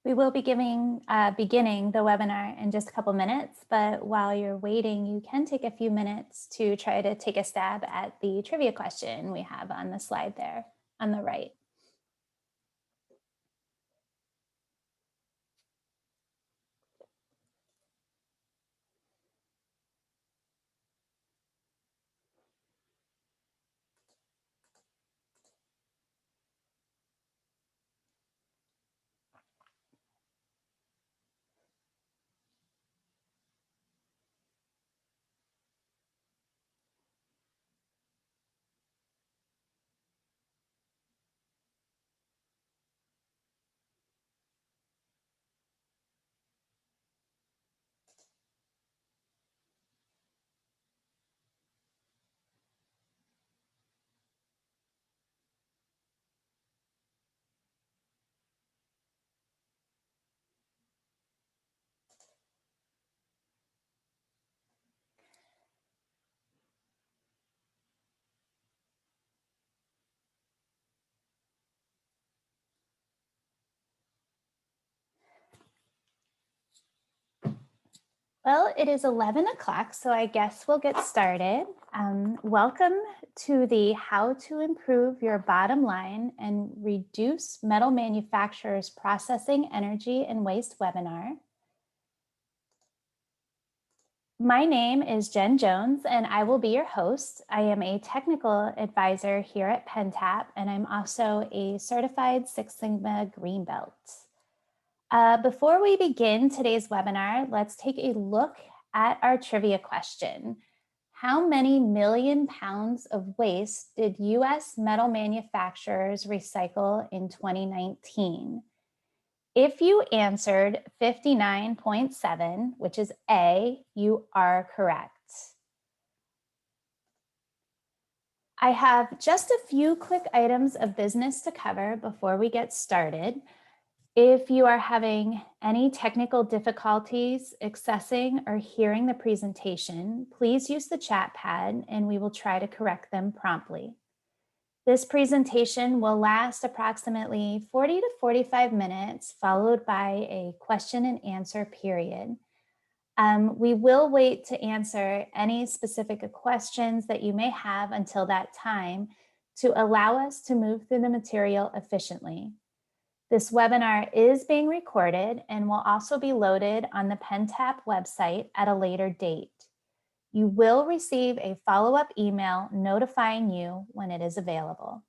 We will be beginning the webinar in just a couple minutes, but while you're waiting, you can take a few minutes to try to take a stab at the trivia question we have on the slide there on the right. Well, it is 11 o'clock, so I guess we'll get started. Welcome to the How to Improve Your Bottom Line and Reduce Metal Manufacturers Processing Energy and Waste webinar. My name is Jen Jones, and I will be your host. I am a technical advisor here at Pentap, and I'm also a certified Six Sigma Green Belt. Before we begin today's webinar, let's take a look at our trivia question. How many million pounds of waste did US metal manufacturers recycle in 2019? If you answered 59.7, which is A, you are correct. I have just a few quick items of business to cover before we get started. If you are having any technical difficulties accessing or hearing the presentation, please use the chat pad and we will try to correct them promptly. This presentation will last approximately 40 to 45 minutes, followed by a question and answer period. We will wait to answer any specific questions that you may have until that time to allow us to move through the material efficiently. This webinar is being recorded and will also be loaded on the Pentap website at a later date. You will receive a follow-up email notifying you when it is available.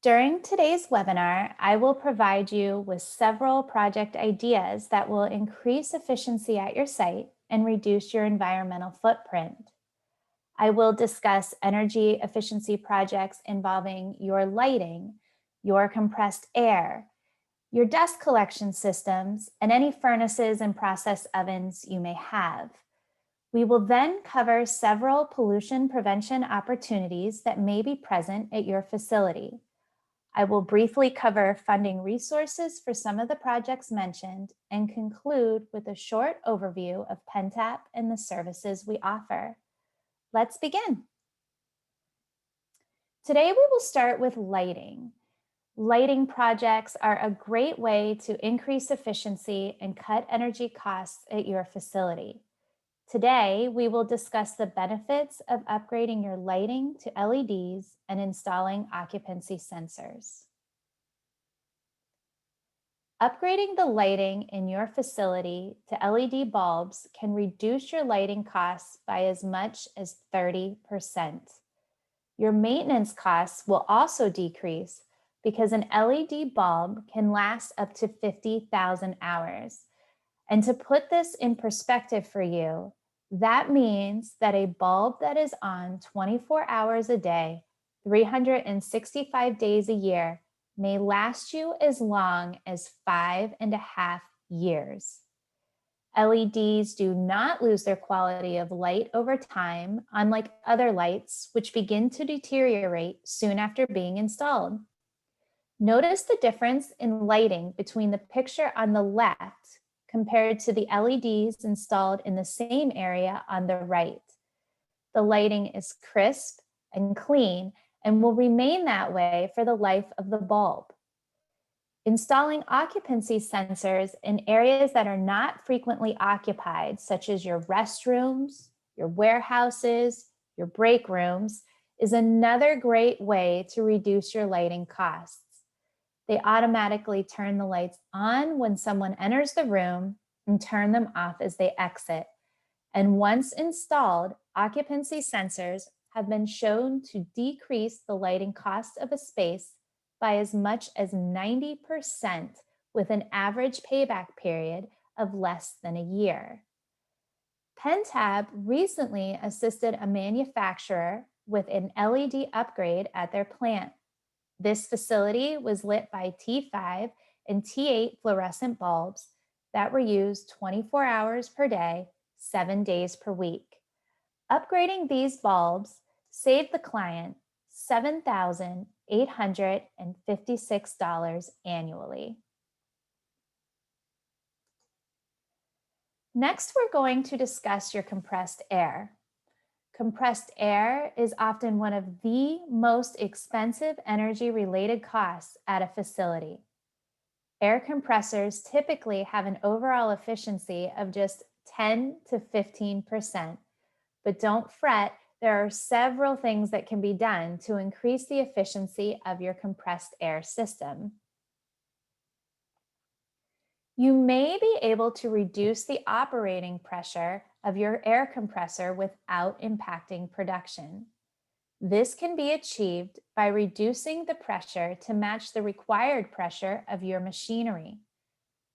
During today's webinar, I will provide you with several project ideas that will increase efficiency at your site and reduce your environmental footprint. I will discuss energy efficiency projects involving your lighting, your compressed air, your dust collection systems, and any furnaces and process ovens you may have. We will then cover several pollution prevention opportunities that may be present at your facility. I will briefly cover funding resources for some of the projects mentioned and conclude with a short overview of Pentap and the services we offer. Let's begin. Today, we will start with lighting. Lighting projects are a great way to increase efficiency and cut energy costs at your facility. Today, we will discuss the benefits of upgrading your lighting to LEDs and installing occupancy sensors. Upgrading the lighting in your facility to LED bulbs can reduce your lighting costs by as much as 30%. Your maintenance costs will also decrease because an LED bulb can last up to 50,000 hours. And to put this in perspective for you, that means that a bulb that is on 24 hours a day, 365 days a year, may last you as long as 5.5 years. LEDs do not lose their quality of light over time, unlike other lights, which begin to deteriorate soon after being installed. Notice the difference in lighting between the picture on the left compared to the LEDs installed in the same area on the right. The lighting is crisp and clean and will remain that way for the life of the bulb. Installing occupancy sensors in areas that are not frequently occupied, such as your restrooms, your warehouses, your break rooms, is another great way to reduce your lighting costs. They automatically turn the lights on when someone enters the room and turn them off as they exit. And once installed, occupancy sensors have been shown to decrease the lighting cost of a space by as much as 90% with an average payback period of less than a year. Pentap recently assisted a manufacturer with an LED upgrade at their plant. This facility was lit by T5 and T8 fluorescent bulbs that were used 24 hours per day, 7 days per week. Upgrading these bulbs saved the client $7,856 annually. Next, we're going to discuss your compressed air. Compressed air is often one of the most expensive energy-related costs at a facility. Air compressors typically have an overall efficiency of just 10 to 15%, but don't fret, there are several things that can be done to increase the efficiency of your compressed air system. You may be able to reduce the operating pressure of your air compressor without impacting production. This can be achieved by reducing the pressure to match the required pressure of your machinery.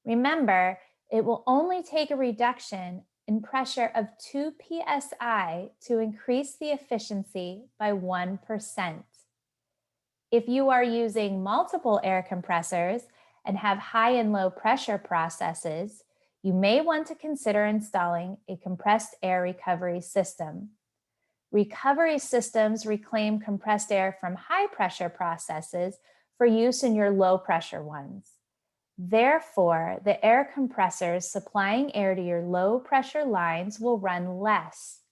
Remember, it will only take a reduction in pressure of 2 psi to increase the efficiency by 1%. If you are using multiple air compressors and have high and low pressure processes, you may want to consider installing a compressed air recovery system. Recovery systems reclaim compressed air from high pressure processes for use in your low pressure ones. Therefore, the air compressors supplying air to your low pressure lines will run less.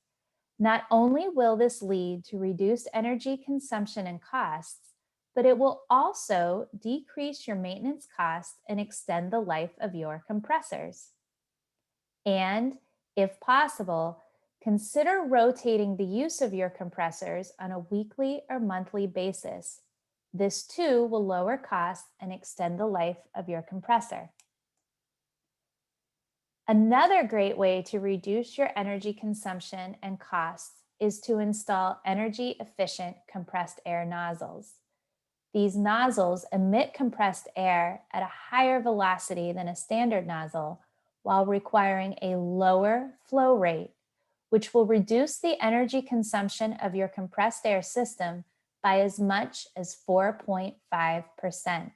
Not only will this lead to reduced energy consumption and costs, but it will also decrease your maintenance costs and extend the life of your compressors. And if possible, consider rotating the use of your compressors on a weekly or monthly basis. This too will lower costs and extend the life of your compressor. Another great way to reduce your energy consumption and costs is to install energy efficient compressed air nozzles. These nozzles emit compressed air at a higher velocity than a standard nozzle while requiring a lower flow rate, which will reduce the energy consumption of your compressed air system by as much as 4.5%.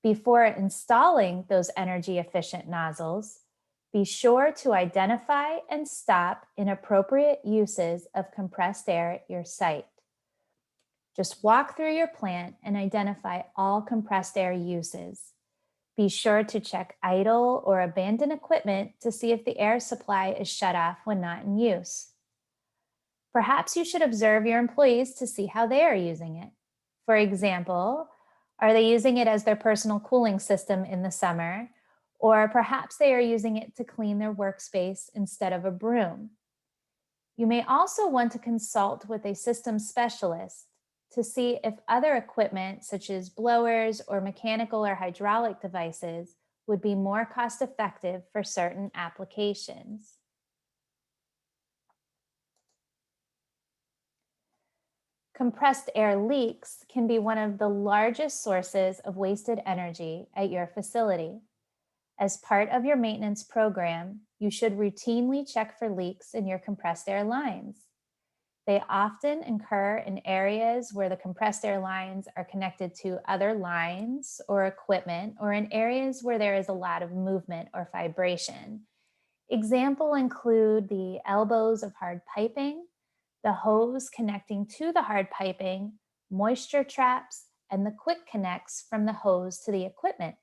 Before installing those energy efficient nozzles, be sure to identify and stop inappropriate uses of compressed air at your site. Just walk through your plant and identify all compressed air uses. Be sure to check idle or abandoned equipment to see if the air supply is shut off when not in use. Perhaps you should observe your employees to see how they are using it. For example, are they using it as their personal cooling system in the summer? Or perhaps they are using it to clean their workspace instead of a broom. You may also want to consult with a system specialist to see if other equipment, such as blowers or mechanical or hydraulic devices, would be more cost-effective for certain applications. Compressed air leaks can be one of the largest sources of wasted energy at your facility. As part of your maintenance program, you should routinely check for leaks in your compressed air lines. They often occur in areas where the compressed air lines are connected to other lines or equipment, or in areas where there is a lot of movement or vibration. Examples include the elbows of hard piping, the hose connecting to the hard piping, moisture traps, and the quick connects from the hose to the equipment.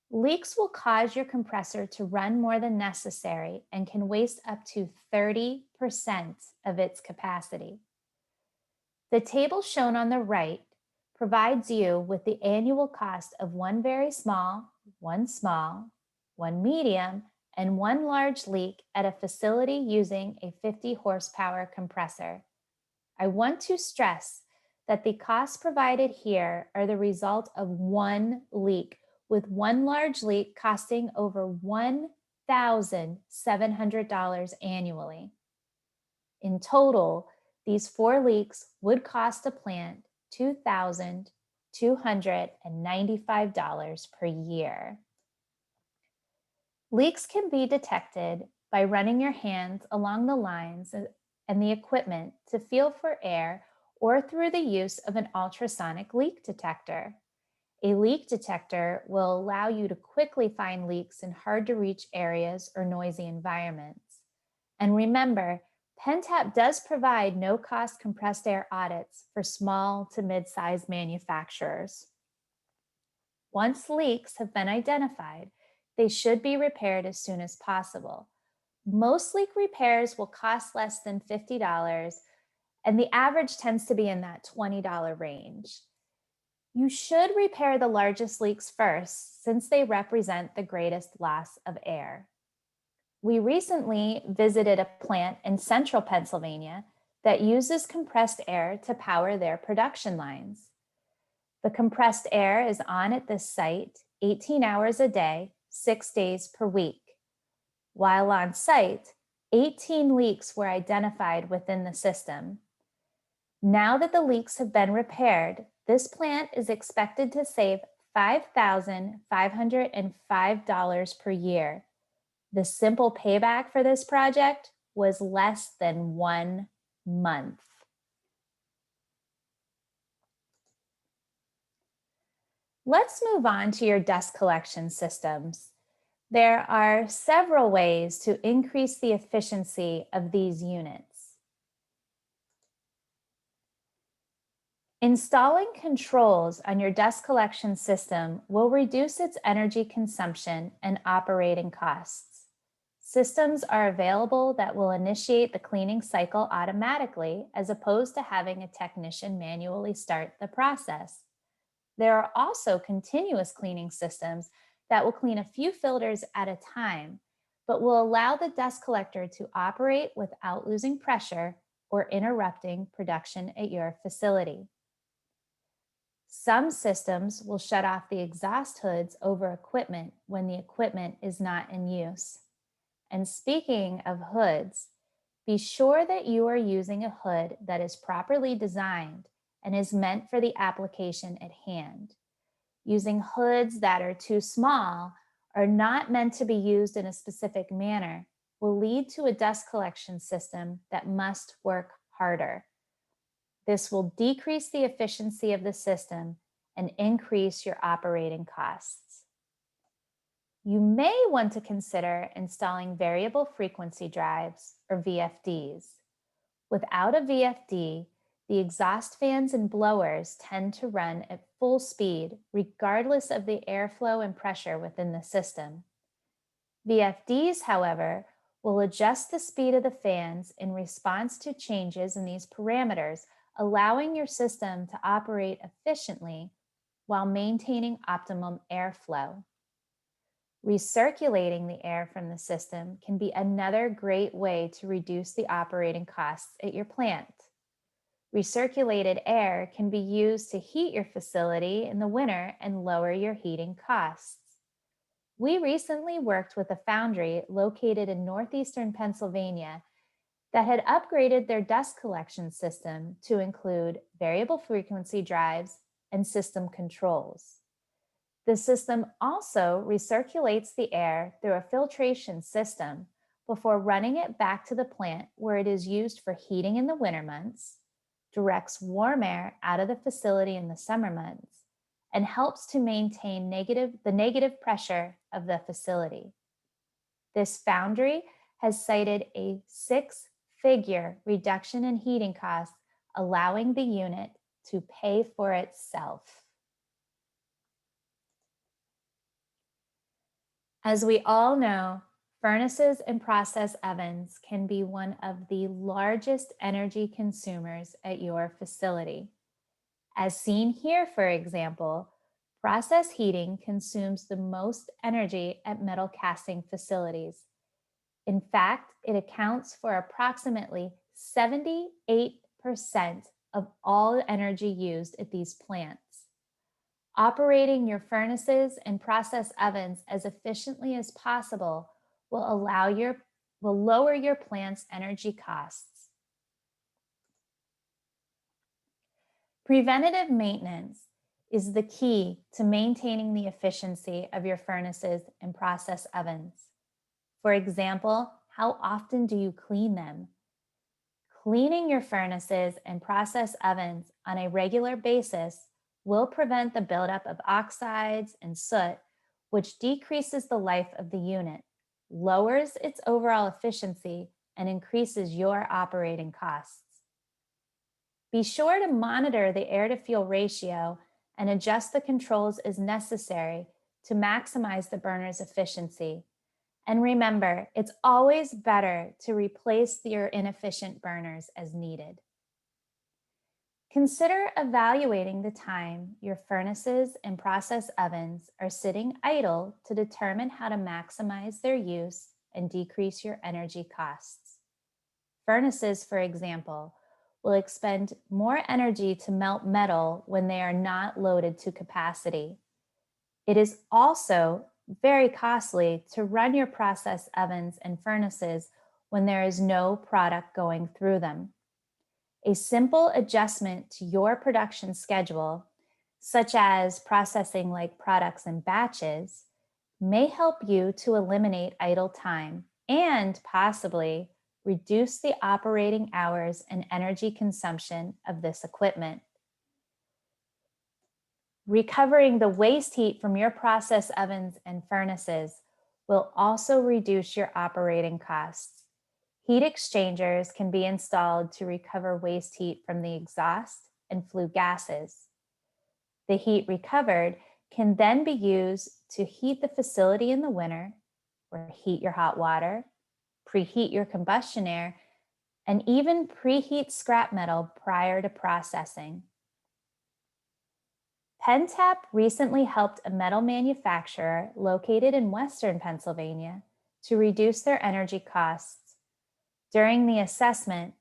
Leaks will cause your compressor to run more than necessary and can waste up to 30% of its capacity. The table shown on the right provides you with the annual cost of one very small, one medium, and one large leak at a facility using a 50 horsepower compressor. I want to stress that the costs provided here are the result of one leak, with one large leak costing over $1,700 annually. In total, these 4 leaks would cost a plant $2,295 per year. Leaks can be detected by running your hands along the lines and the equipment to feel for air, or through the use of an ultrasonic leak detector. A leak detector will allow you to quickly find leaks in hard-to-reach areas or noisy environments. And remember, Pentap does provide no-cost compressed air audits for small to mid-sized manufacturers. Once leaks have been identified, they should be repaired as soon as possible. Most leak repairs will cost less than $50, and the average tends to be in that $20 range. You should repair the largest leaks first, since they represent the greatest loss of air. We recently visited a plant in central Pennsylvania that uses compressed air to power their production lines. The compressed air is on at this site 18 hours a day, 6 days per week. While on site, 18 leaks were identified within the system. Now that the leaks have been repaired, this plant is expected to save $5,505 per year. The simple payback for this project was less than 1 month. Let's move on to your dust collection systems. There are several ways to increase the efficiency of these units. Installing controls on your dust collection system will reduce its energy consumption and operating costs. Systems are available that will initiate the cleaning cycle automatically, as opposed to having a technician manually start the process. There are also continuous cleaning systems that will clean a few filters at a time, but will allow the dust collector to operate without losing pressure or interrupting production at your facility. Some systems will shut off the exhaust hoods over equipment when the equipment is not in use. And speaking of hoods, be sure that you are using a hood that is properly designed and is meant for the application at hand. Using hoods that are too small or not meant to be used in a specific manner will lead to a dust collection system that must work harder. This will decrease the efficiency of the system and increase your operating costs. You may want to consider installing variable frequency drives, or VFDs. Without a VFD, the exhaust fans and blowers tend to run at full speed, regardless of the airflow and pressure within the system. VFDs, however, will adjust the speed of the fans in response to changes in these parameters, allowing your system to operate efficiently while maintaining optimum airflow. Recirculating the air from the system can be another great way to reduce the operating costs at your plant. Recirculated air can be used to heat your facility in the winter and lower your heating costs. We recently worked with a foundry located in northeastern Pennsylvania that had upgraded their dust collection system to include variable frequency drives and system controls. The system also recirculates the air through a filtration system before running it back to the plant, where it is used for heating in the winter months, directs warm air out of the facility in the summer months, and helps to maintain the negative pressure of the facility. This foundry has cited a 6-figure reduction in heating costs, allowing the unit to pay for itself. As we all know, furnaces and process ovens can be one of the largest energy consumers at your facility. As seen here, for example, process heating consumes the most energy at metal casting facilities. In fact, it accounts for approximately 78% of all energy used at these plants. Operating your furnaces and process ovens as efficiently as possible will lower your plant's energy costs. Preventative maintenance is the key to maintaining the efficiency of your furnaces and process ovens. For example, how often do you clean them? Cleaning your furnaces and process ovens on a regular basis will prevent the buildup of oxides and soot, which decreases the life of the unit, lowers its overall efficiency, and increases your operating costs. Be sure to monitor the air-to-fuel ratio and adjust the controls as necessary to maximize the burner's efficiency. And remember, it's always better to replace your inefficient burners as needed. Consider evaluating the time your furnaces and process ovens are sitting idle to determine how to maximize their use and decrease your energy costs. Furnaces, for example, will expend more energy to melt metal when they are not loaded to capacity. It is also very costly to run your process ovens and furnaces when there is no product going through them. A simple adjustment to your production schedule, such as processing like products in batches, may help you to eliminate idle time and possibly reduce the operating hours and energy consumption of this equipment. Recovering the waste heat from your process ovens and furnaces will also reduce your operating costs. Heat exchangers can be installed to recover waste heat from the exhaust and flue gases. The heat recovered can then be used to heat the facility in the winter, or heat your hot water, preheat your combustion air, and even preheat scrap metal prior to processing. Pentap recently helped a metal manufacturer located in Western Pennsylvania to reduce their energy costs. During the assessment,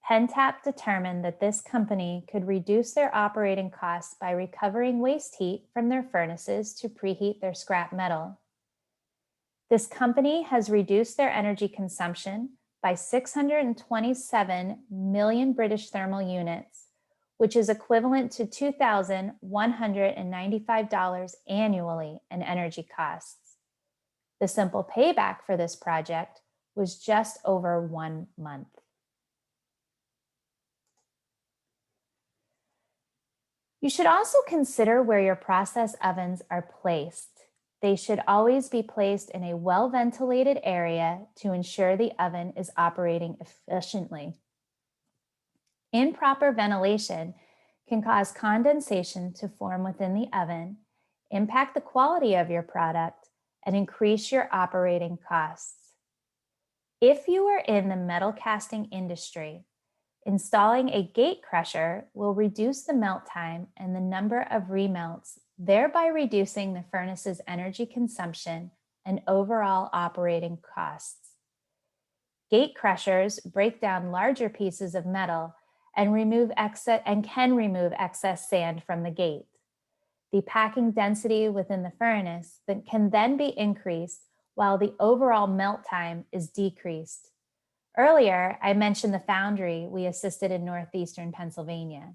Pentap determined that this company could reduce their operating costs by recovering waste heat from their furnaces to preheat their scrap metal. This company has reduced their energy consumption by 627 million British thermal units, which is equivalent to $2,195 annually in energy costs. The simple payback for this project was just over 1 month. You should also consider where your process ovens are placed. They should always be placed in a well-ventilated area to ensure the oven is operating efficiently. Improper ventilation can cause condensation to form within the oven, impact the quality of your product, and increase your operating costs. If you are in the metal casting industry, installing a gate crusher will reduce the melt time and the number of remelts, thereby reducing the furnace's energy consumption and overall operating costs. Gate crushers break down larger pieces of metal and can remove excess sand from the gate. The packing density within the furnace can then be increased while the overall melt time is decreased. Earlier, I mentioned the foundry we assisted in northeastern Pennsylvania.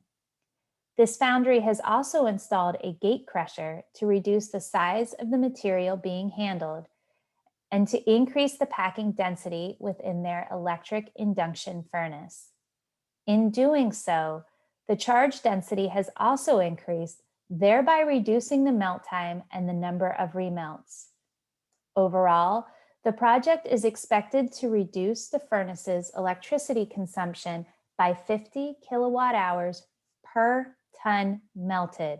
This foundry has also installed a gate crusher to reduce the size of the material being handled and to increase the packing density within their electric induction furnace. In doing so, the charge density has also increased, thereby reducing the melt time and the number of remelts. Overall, the project is expected to reduce the furnace's electricity consumption by 50 kilowatt hours per ton melted.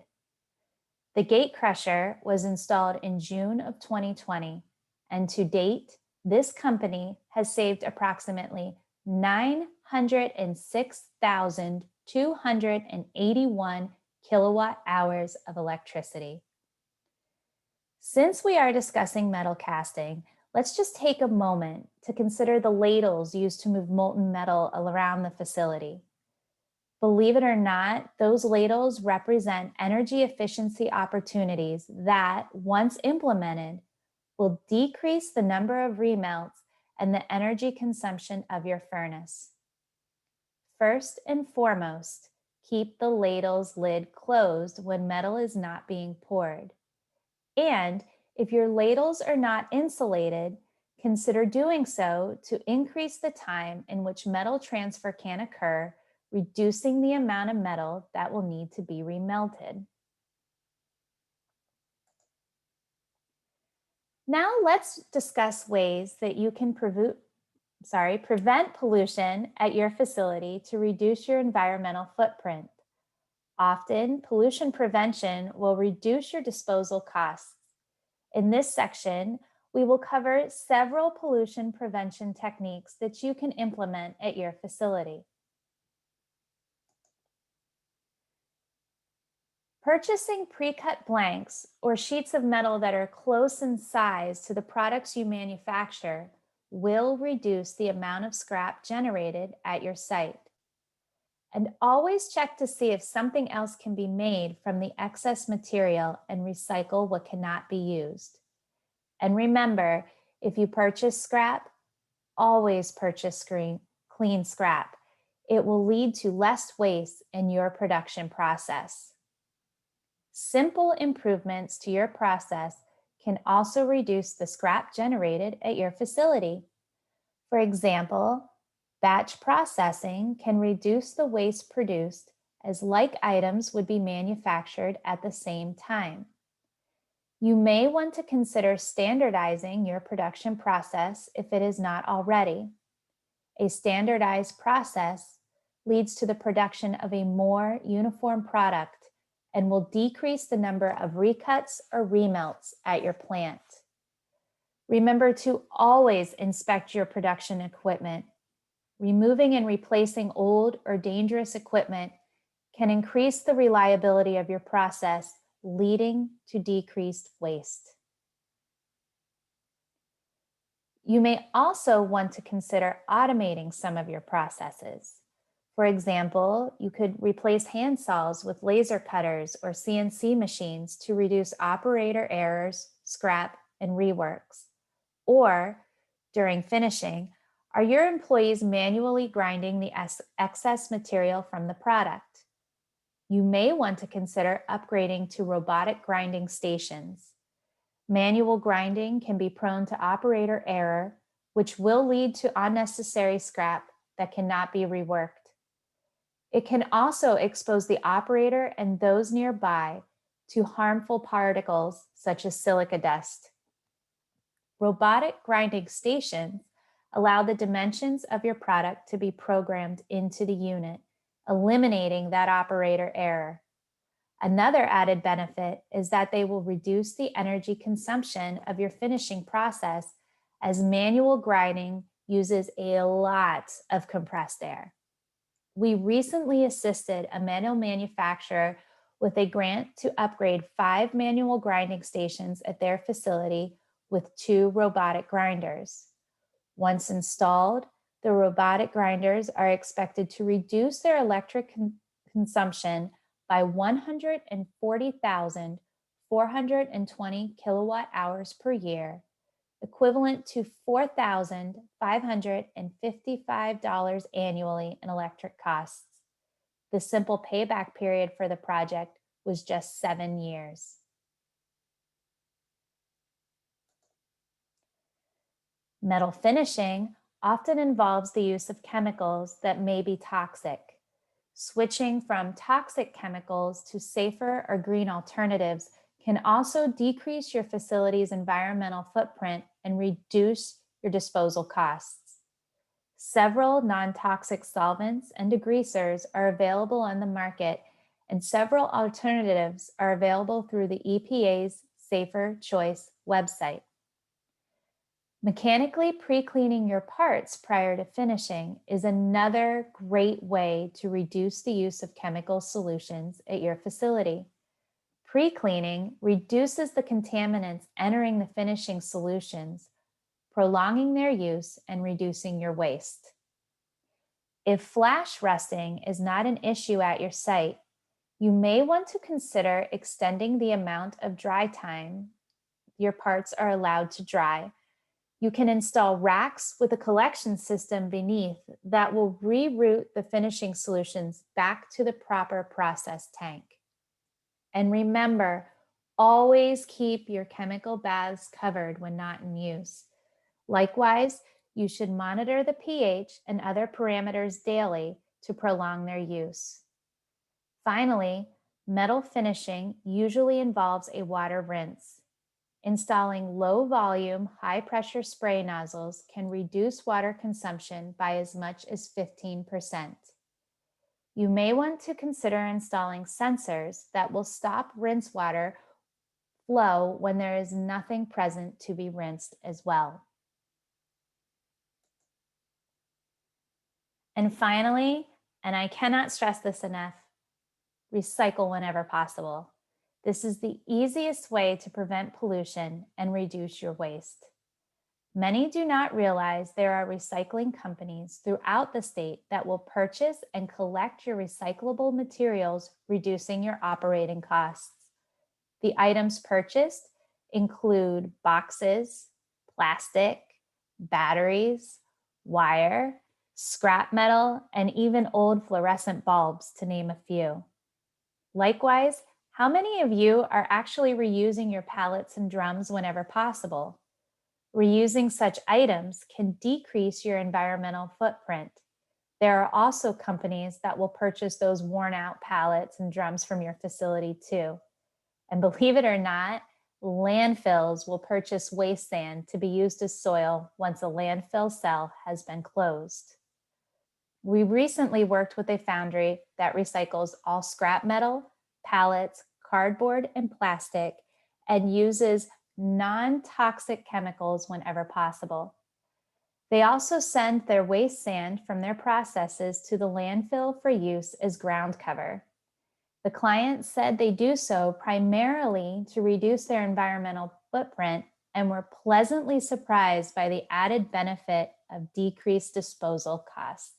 The gate crusher was installed in June of 2020, and to date, this company has saved approximately 906,281 kilowatt hours of electricity. Since we are discussing metal casting, let's just take a moment to consider the ladles used to move molten metal around the facility. Believe it or not, those ladles represent energy efficiency opportunities that, once implemented, will decrease the number of remelts and the energy consumption of your furnace. First and foremost, keep the ladle's lid closed when metal is not being poured. And if your ladles are not insulated, consider doing so to increase the time in which metal transfer can occur, reducing the amount of metal that will need to be remelted. Now let's discuss ways that you can prevent pollution at your facility to reduce your environmental footprint. Often, pollution prevention will reduce your disposal costs. In this section, we will cover several pollution prevention techniques that you can implement at your facility. Purchasing pre-cut blanks or sheets of metal that are close in size to the products you manufacture will reduce the amount of scrap generated at your site. And always check to see if something else can be made from the excess material and recycle what cannot be used. And remember, if you purchase scrap, always purchase clean scrap. It will lead to less waste in your production process. Simple improvements to your process can also reduce the scrap generated at your facility. For example, batch processing can reduce the waste produced as like items would be manufactured at the same time. You may want to consider standardizing your production process if it is not already. A standardized process leads to the production of a more uniform product and will decrease the number of recuts or remelts at your plant. Remember to always inspect your production equipment. Removing and replacing old or dangerous equipment can increase the reliability of your process, leading to decreased waste. You may also want to consider automating some of your processes. For example, you could replace hand saws with laser cutters or CNC machines to reduce operator errors, scrap, and reworks. Or, during finishing, are your employees manually grinding the excess material from the product? You may want to consider upgrading to robotic grinding stations. Manual grinding can be prone to operator error, which will lead to unnecessary scrap that cannot be reworked. It can also expose the operator and those nearby to harmful particles such as silica dust. Robotic grinding stations allow the dimensions of your product to be programmed into the unit, eliminating that operator error. Another added benefit is that they will reduce the energy consumption of your finishing process, as manual grinding uses a lot of compressed air. We recently assisted a metal manufacturer with a grant to upgrade 5 manual grinding stations at their facility with 2 robotic grinders. Once installed, the robotic grinders are expected to reduce their electric consumption by 140,420 kilowatt hours per year, equivalent to $4,555 annually in electric costs. The simple payback period for the project was just 7 years. Metal finishing often involves the use of chemicals that may be toxic. Switching from toxic chemicals to safer or green alternatives can also decrease your facility's environmental footprint and reduce your disposal costs. Several non-toxic solvents and degreasers are available on the market, and several alternatives are available through the EPA's Safer Choice website. Mechanically pre-cleaning your parts prior to finishing is another great way to reduce the use of chemical solutions at your facility. Pre-cleaning reduces the contaminants entering the finishing solutions, prolonging their use and reducing your waste. If flash rusting is not an issue at your site, you may want to consider extending the amount of dry time your parts are allowed to dry. You can install racks with a collection system beneath that will reroute the finishing solutions back to the proper process tank. And remember, always keep your chemical baths covered when not in use. Likewise, you should monitor the pH and other parameters daily to prolong their use. Finally, metal finishing usually involves a water rinse. Installing low volume, high pressure spray nozzles can reduce water consumption by as much as 15%. You may want to consider installing sensors that will stop rinse water flow when there is nothing present to be rinsed as well. And finally, and I cannot stress this enough, recycle whenever possible. This is the easiest way to prevent pollution and reduce your waste. Many do not realize there are recycling companies throughout the state that will purchase and collect your recyclable materials, reducing your operating costs. The items purchased include boxes, plastic, batteries, wire, scrap metal, and even old fluorescent bulbs, to name a few. Likewise, how many of you are actually reusing your pallets and drums whenever possible? Reusing such items can decrease your environmental footprint. There are also companies that will purchase those worn out pallets and drums from your facility too. And believe it or not, landfills will purchase waste sand to be used as soil once a landfill cell has been closed. We recently worked with a foundry that recycles all scrap metal, pallets, cardboard, and plastic, and uses non-toxic chemicals whenever possible. They also send their waste sand from their processes to the landfill for use as ground cover. The client said they do so primarily to reduce their environmental footprint and were pleasantly surprised by the added benefit of decreased disposal costs.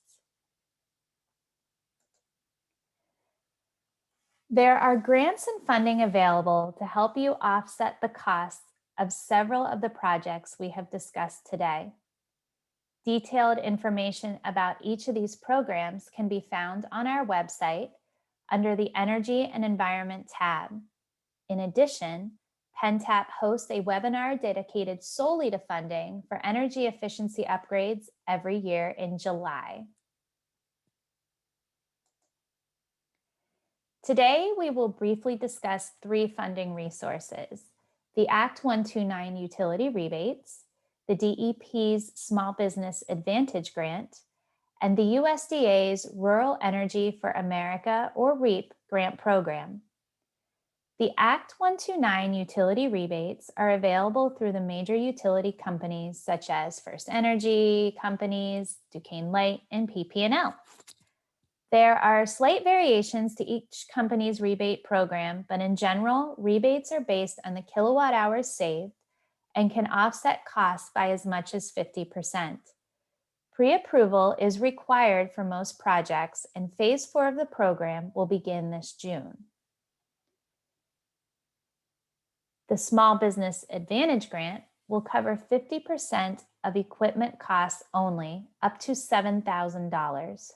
There are grants and funding available to help you offset the costs of several of the projects we have discussed today. Detailed information about each of these programs can be found on our website under the Energy and Environment tab. In addition, Pentap hosts a webinar dedicated solely to funding for energy efficiency upgrades every year in July. Today, we will briefly discuss 3 funding resources: the Act 129 utility rebates, the DEP's Small Business Advantage Grant, and the USDA's Rural Energy for America, or REAP, grant program. The Act 129 utility rebates are available through the major utility companies such as First Energy companies, Duquesne Light, and PP&L. There are slight variations to each company's rebate program, but in general, rebates are based on the kilowatt hours saved and can offset costs by as much as 50%. Pre-approval is required for most projects, and Phase 4 of the program will begin this June. The Small Business Advantage Grant will cover 50% of equipment costs only, up to $7,000.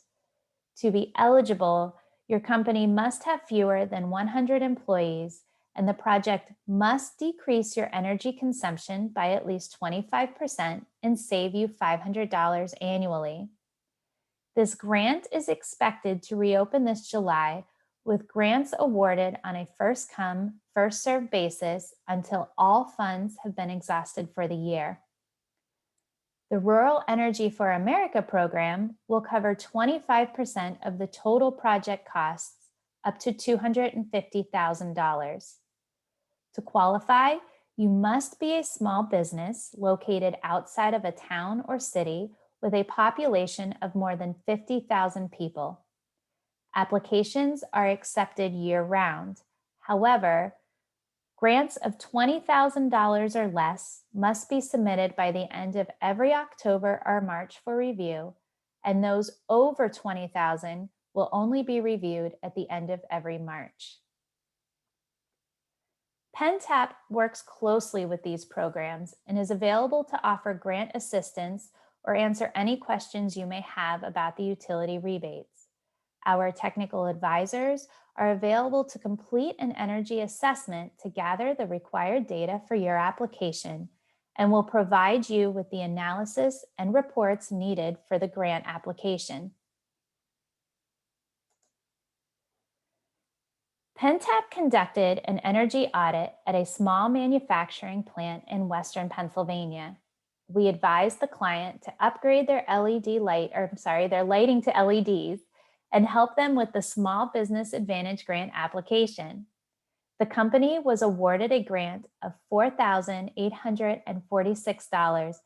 To be eligible, your company must have fewer than 100 employees, and the project must decrease your energy consumption by at least 25% and save you $500 annually. This grant is expected to reopen this July, with grants awarded on a first-come, first-served basis until all funds have been exhausted for the year. The Rural Energy for America program will cover 25% of the total project costs, up to $250,000. To qualify, You must be a small business located outside of a town or city with a population of more than 50,000 people. Applications are accepted year-round. However, grants of $20,000 or less must be submitted by the end of every October or March for review, and those over $20,000 will only be reviewed at the end of every March. Pentap works closely with these programs and is available to offer grant assistance or answer any questions you may have about the utility rebates. Our technical advisors are available to complete an energy assessment to gather the required data for your application and will provide you with the analysis and reports needed for the grant application. Pentap conducted an energy audit at a small manufacturing plant in Western Pennsylvania. We advised the client to upgrade their their lighting to LEDs and help them with the Small Business Advantage Grant application. The company was awarded a grant of $4,846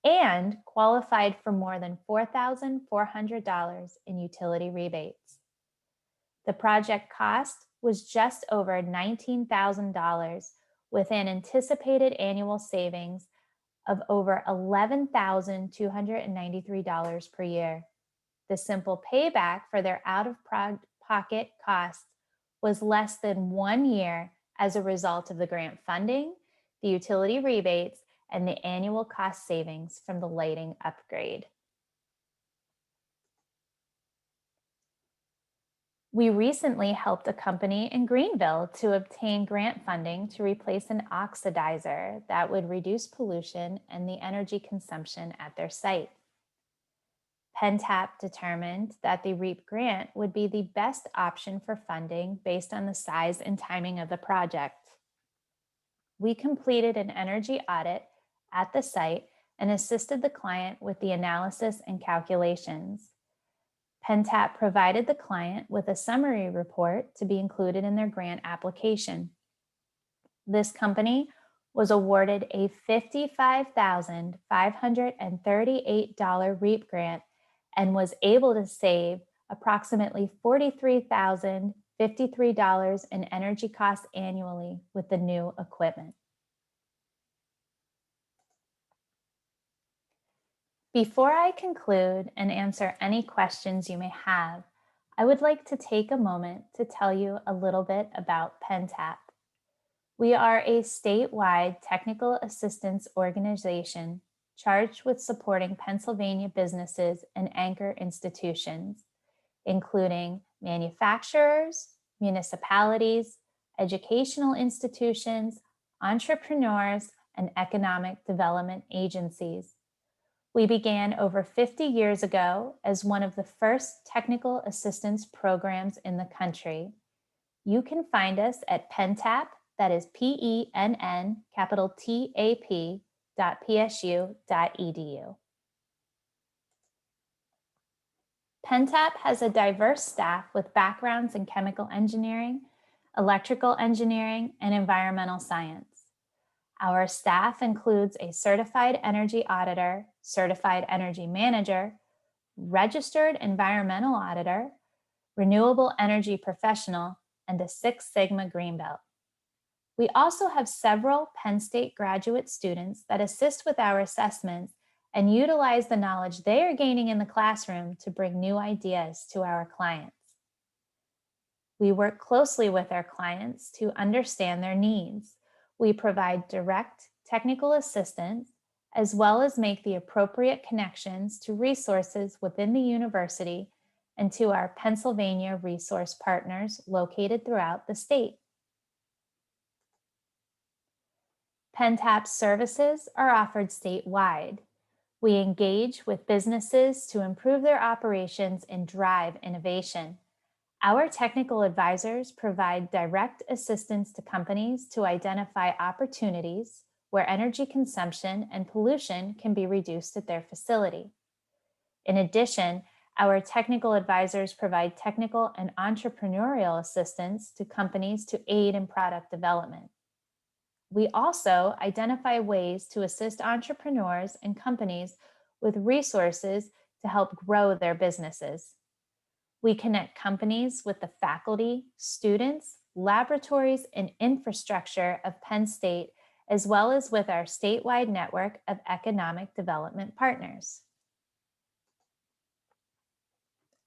and qualified for more than $4,400 in utility rebates. The project cost was just over $19,000 with an anticipated annual savings of over $11,293 per year. The simple payback for their out-of-pocket costs was less than 1 year as a result of the grant funding, the utility rebates, and the annual cost savings from the lighting upgrade. We recently helped a company in Greenville to obtain grant funding to replace an oxidizer that would reduce pollution and the energy consumption at their site. Pentap determined that the REAP grant would be the best option for funding based on the size and timing of the project. We completed an energy audit at the site and assisted the client with the analysis and calculations. Pentap provided the client with a summary report to be included in their grant application. This company was awarded a $55,538 REAP grant and was able to save approximately $43,053 in energy costs annually with the new equipment. Before I conclude and answer any questions you may have, I would like to take a moment to tell you a little bit about Pentap. We are a statewide technical assistance organization charged with supporting Pennsylvania businesses and anchor institutions, including manufacturers, municipalities, educational institutions, entrepreneurs, and economic development agencies. We began over 50 years ago as one of the first technical assistance programs in the country. You can find us at PennTAP, that is PENN, capital TAP.psu.edu. Pentap has a diverse staff with backgrounds in chemical engineering, electrical engineering, and environmental science. Our staff includes a certified energy auditor, certified energy manager, registered environmental auditor, renewable energy professional, and a Six Sigma Green Belt. We also have several Penn State graduate students that assist with our assessments and utilize the knowledge they are gaining in the classroom to bring new ideas to our clients. We work closely with our clients to understand their needs. We provide direct technical assistance, as well as make the appropriate connections to resources within the university and to our Pennsylvania resource partners located throughout the state. Pentap services are offered statewide. We engage with businesses to improve their operations and drive innovation. Our technical advisors provide direct assistance to companies to identify opportunities where energy consumption and pollution can be reduced at their facility. In addition, our technical advisors provide technical and entrepreneurial assistance to companies to aid in product development. We also identify ways to assist entrepreneurs and companies with resources to help grow their businesses. We connect companies with the faculty, students, laboratories, and infrastructure of Penn State, as well as with our statewide network of economic development partners.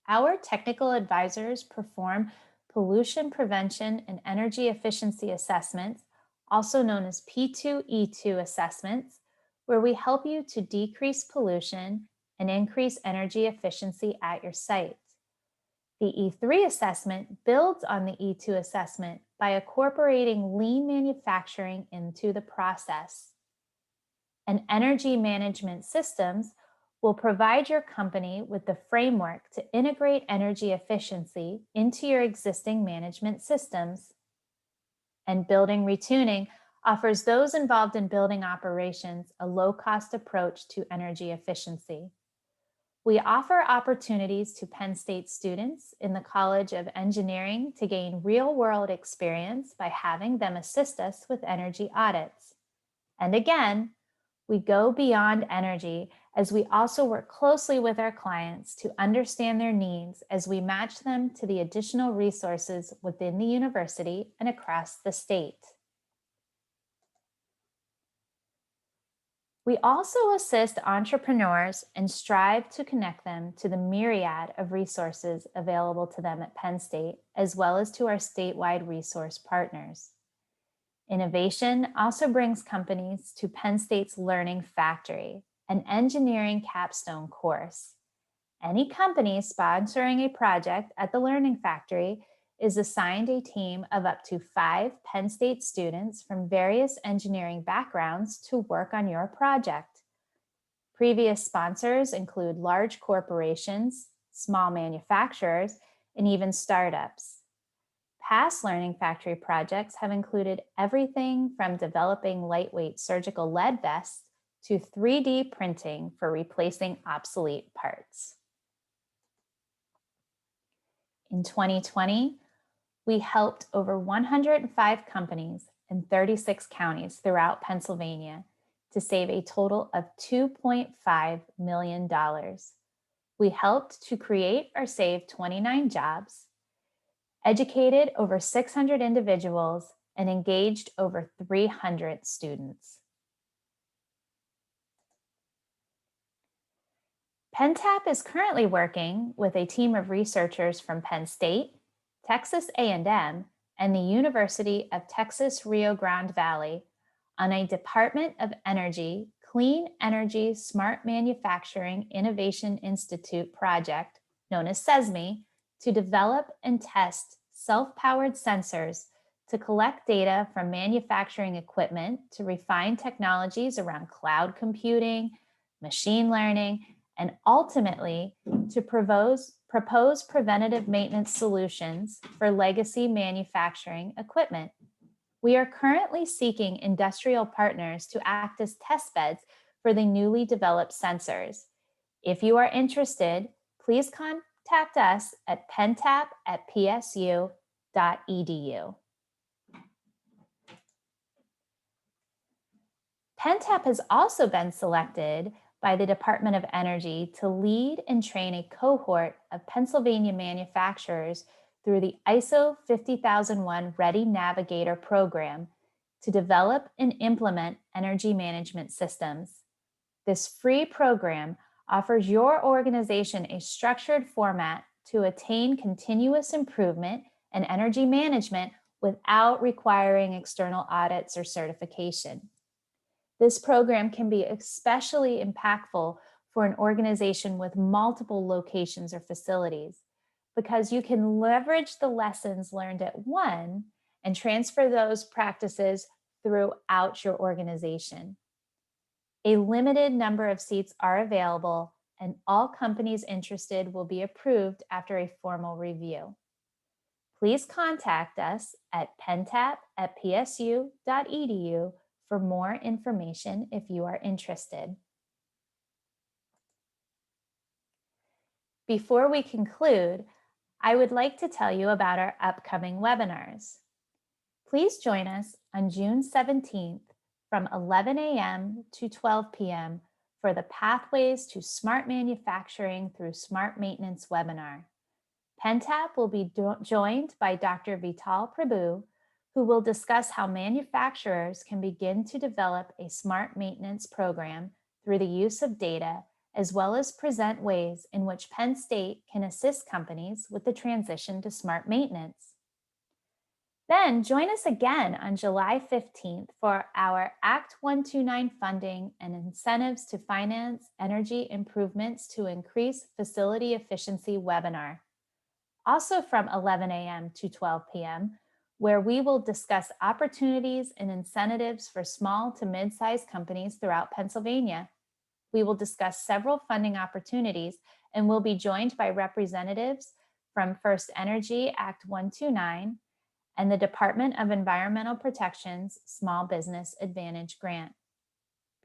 Our technical advisors perform pollution prevention and energy efficiency assessments, also known as P2E2 assessments, where we help you to decrease pollution and increase energy efficiency at your site. The E3 assessment builds on the E2 assessment by incorporating lean manufacturing into the process. And energy management systems will provide your company with the framework to integrate energy efficiency into your existing management systems. And building retuning offers those involved in building operations a low-cost approach to energy efficiency. We offer opportunities to Penn State students in the College of Engineering to gain real-world experience by having them assist us with energy audits. And again, we go beyond energy as we also work closely with our clients to understand their needs as we match them to the additional resources within the university and across the state. We also assist entrepreneurs and strive to connect them to the myriad of resources available to them at Penn State, as well as to our statewide resource partners. Innovation also brings companies to Penn State's Learning Factory, an engineering capstone course. Any company sponsoring a project at the Learning Factory is assigned a team of up to 5 Penn State students from various engineering backgrounds to work on your project. Previous sponsors include large corporations, small manufacturers, and even startups. Past Learning Factory projects have included everything from developing lightweight surgical lead vests to 3D printing for replacing obsolete parts. In 2020, we helped over 105 companies in 36 counties throughout Pennsylvania to save a total of $2.5 million. We helped to create or save 29 jobs, educated over 600 individuals, and engaged over 300 students. Pentap is currently working with a team of researchers from Penn State, Texas A&M, and the University of Texas Rio Grande Valley on a Department of Energy Clean Energy Smart Manufacturing Innovation Institute project known as Sesame to develop and test self-powered sensors to collect data from manufacturing equipment to refine technologies around cloud computing, machine learning, and ultimately to propose preventative maintenance solutions for legacy manufacturing equipment. We are currently seeking industrial partners to act as test beds for the newly developed sensors. If you are interested, please contact us at pentap@psu.edu. Pentap has also been selected by the Department of Energy to lead and train a cohort of Pennsylvania manufacturers through the ISO 50001 Ready Navigator program to develop and implement energy management systems. This free program offers your organization a structured format to attain continuous improvement and energy management without requiring external audits or certification. This program can be especially impactful for an organization with multiple locations or facilities because you can leverage the lessons learned at one and transfer those practices throughout your organization. A limited number of seats are available, and all companies interested will be approved after a formal review. Please contact us at pentap@psu.edu for more information if you are interested. Before we conclude, I would like to tell you about our upcoming webinars. Please join us on June 17th from 11 a.m. to 12 p.m. for the Pathways to Smart Manufacturing Through Smart Maintenance webinar. Pentap will be joined by Dr. Vital Prabhu, who will discuss how manufacturers can begin to develop a smart maintenance program through the use of data, as well as present ways in which Penn State can assist companies with the transition to smart maintenance. Then join us again on July 15th for our Act 129 funding and incentives to finance energy improvements to increase facility efficiency webinar. Also from 11 a.m. to 12 p.m., where we will discuss opportunities and incentives for small to mid-sized companies throughout Pennsylvania. We will discuss several funding opportunities and will be joined by representatives from First Energy Act 129 and the Department of Environmental Protection's Small Business Advantage Grant.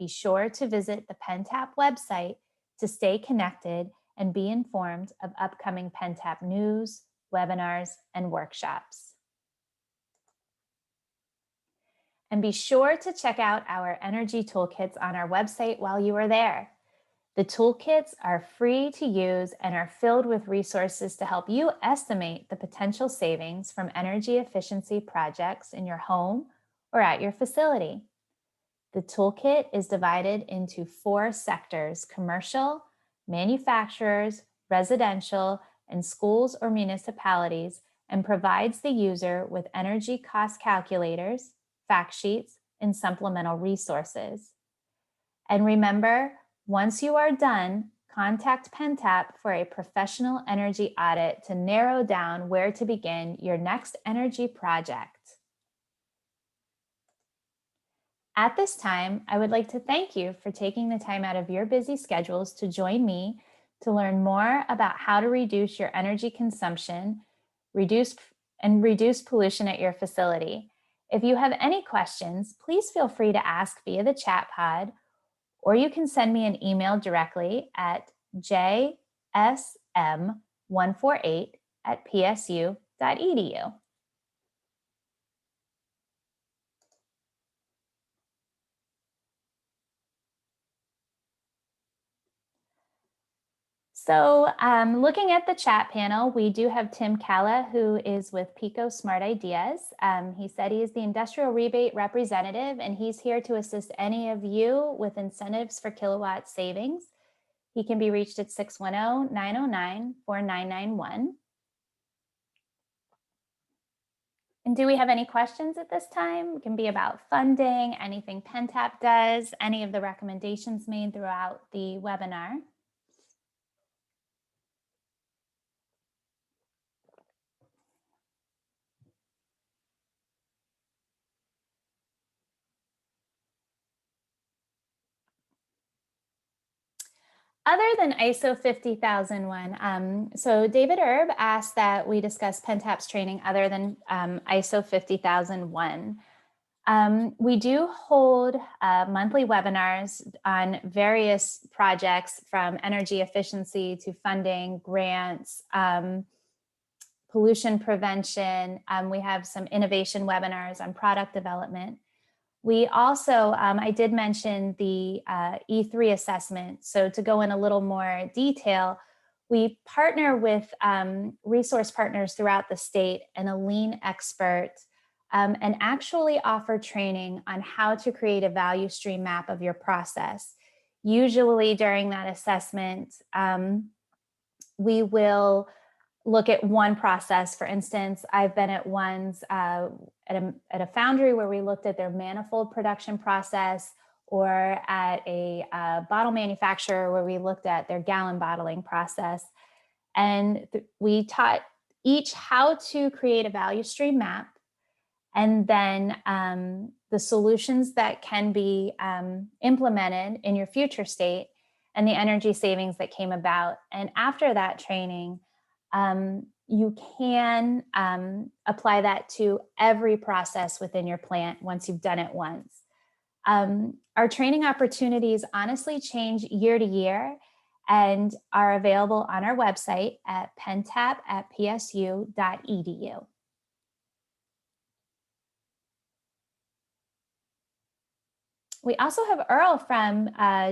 Be sure to visit the PennTAP website to stay connected and be informed of upcoming PennTAP news, webinars, and workshops. And be sure to check out our energy toolkits on our website while you are there. The toolkits are free to use and are filled with resources to help you estimate the potential savings from energy efficiency projects in your home or at your facility. The toolkit is divided into 4 sectors: commercial, manufacturers, residential, and schools or municipalities, and provides the user with energy cost calculators, fact sheets, and supplemental resources. And remember, once you are done, contact Pentap for a professional energy audit to narrow down where to begin your next energy project. At this time, I would like to thank you for taking the time out of your busy schedules to join me to learn more about how to reduce your energy consumption, reduce pollution at your facility. If you have any questions, please feel free to ask via the chat pod, or you can send me an email directly at jsm148@psu.edu. So looking at the chat panel, we do have Tim Calla, who is with Pico Smart Ideas. He said he is the industrial rebate representative, and he's here to assist any of you with incentives for kilowatt savings. He can be reached at 610-909-4991. And do we have any questions at this time? It can be about funding, anything Pentap does, any of the recommendations made throughout the webinar. Other than ISO 50001, so David Erb asked that we discuss PennTAP's training other than ISO 50001. We do hold monthly webinars on various projects, from energy efficiency to funding, grants, pollution prevention. We have some innovation webinars on product development. We also, I did mention the E3 assessment. So to go in a little more detail, we partner with resource partners throughout the state and a lean expert, and actually offer training on how to create a value stream map of your process. Usually during that assessment, we will look at one process. For instance, I've been at ones at a foundry where we looked at their manifold production process, or at a bottle manufacturer where we looked at their gallon bottling process. And we taught each how to create a value stream map, and then the solutions that can be implemented in your future state, and the energy savings that came about. And after that training, you can apply that to every process within your plant once you've done it once. Our training opportunities honestly change year to year and are available on our website at pentap@psu.edu. We also have Earl from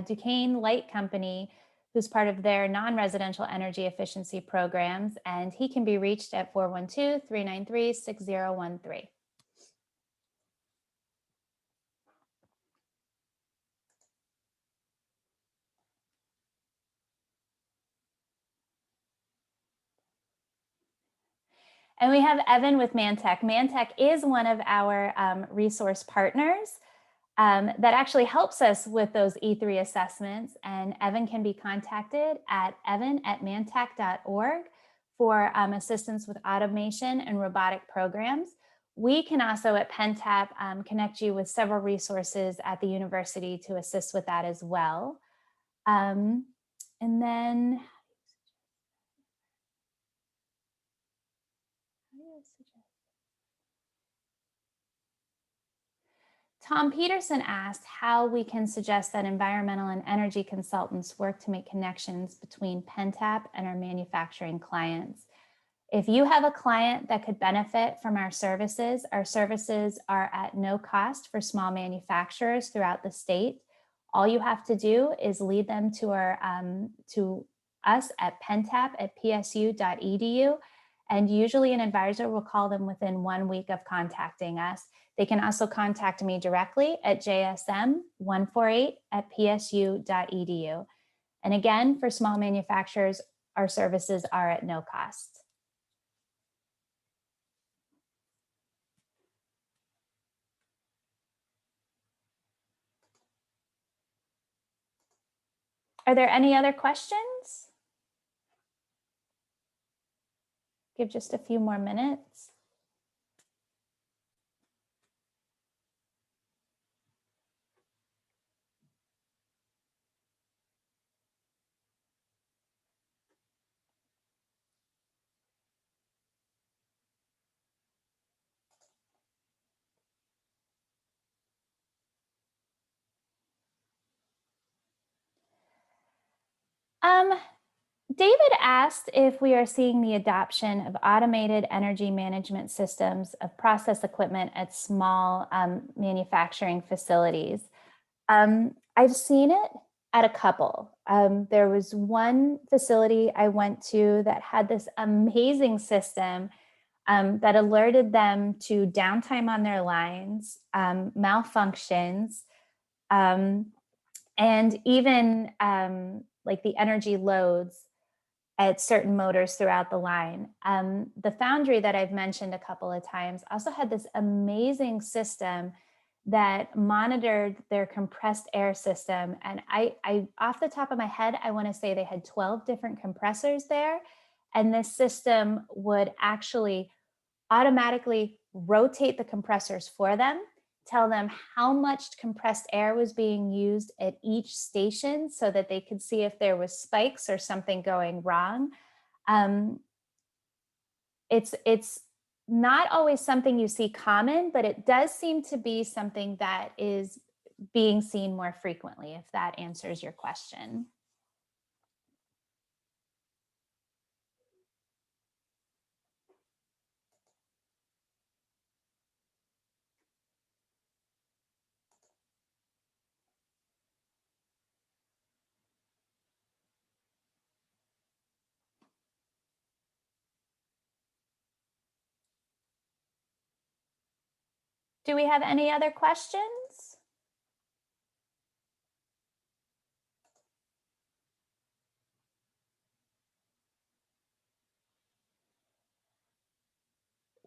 Duquesne Light Company, who's part of their non-residential energy efficiency programs, and he can be reached at 412-393-6013. And we have Evan with Mantec. Mantec is one of our resource partners that actually helps us with those E3 assessments. And Evan can be contacted at evan@mantec.org for assistance with automation and robotic programs. We can also at Pentap connect you with several resources at the university to assist with that as well. And then Tom Peterson asked how we can suggest that environmental and energy consultants work to make connections between Pentap and our manufacturing clients. If you have a client that could benefit from our services are at no cost for small manufacturers throughout the state. All you have to do is lead them to us at pentap@psu.edu, and usually an advisor will call them within 1 week of contacting us. They can also contact me directly at jsm148@psu.edu. And again, for small manufacturers, our services are at no cost. Are there any other questions? Give just a few more minutes. David asked if we are seeing the adoption of automated energy management systems of process equipment at small manufacturing facilities. I've seen it at a couple. There was one facility I went to that had this amazing system that alerted them to downtime on their lines, malfunctions, and even like the energy loads at certain motors throughout the line. The foundry that I've mentioned a couple of times also had this amazing system that monitored their compressed air system. And I off the top of my head, I want to say they had 12 different compressors there. And this system would actually automatically rotate the compressors for them, tell them how much compressed air was being used at each station so that they could see if there was spikes or something going wrong. It's not always something you see common, but it does seem to be something that is being seen more frequently, if that answers your question. Do we have any other questions?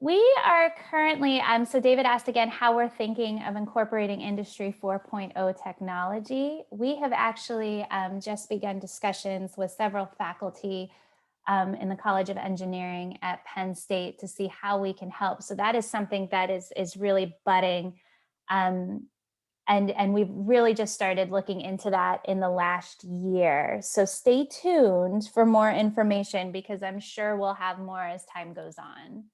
We are currently, so David asked again how we're thinking of incorporating Industry 4.0 technology. We have actually just begun discussions with several faculty in the College of Engineering at Penn State to see how we can help. So that is something that is really budding. And we've really just started looking into that in the last year. So stay tuned for more information because I'm sure we'll have more as time goes on.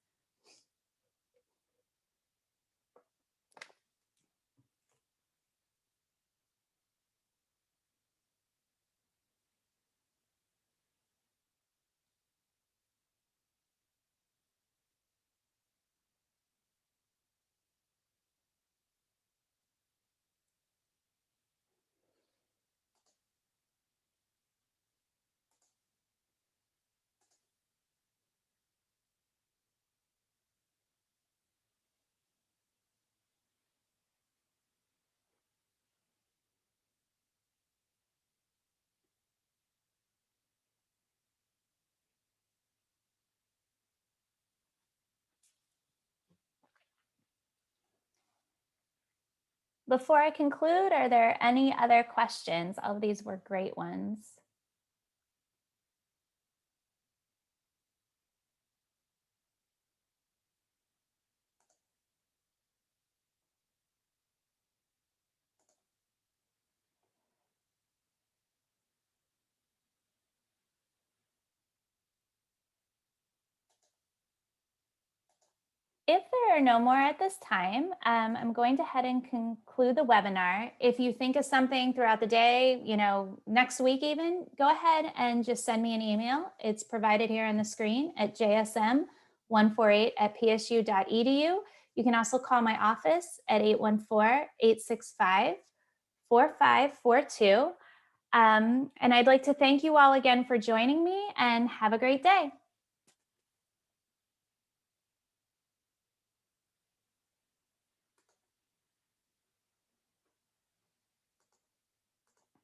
Before I conclude, are there any other questions? All of these were great ones. If there are no more at this time, I'm going to head and conclude the webinar. If you think of something throughout the day, next week even, go ahead and just send me an email. It's provided here on the screen at jsm148@psu.edu. You can also call my office at 814-865-4542. And I'd like to thank you all again for joining me, and have a great day.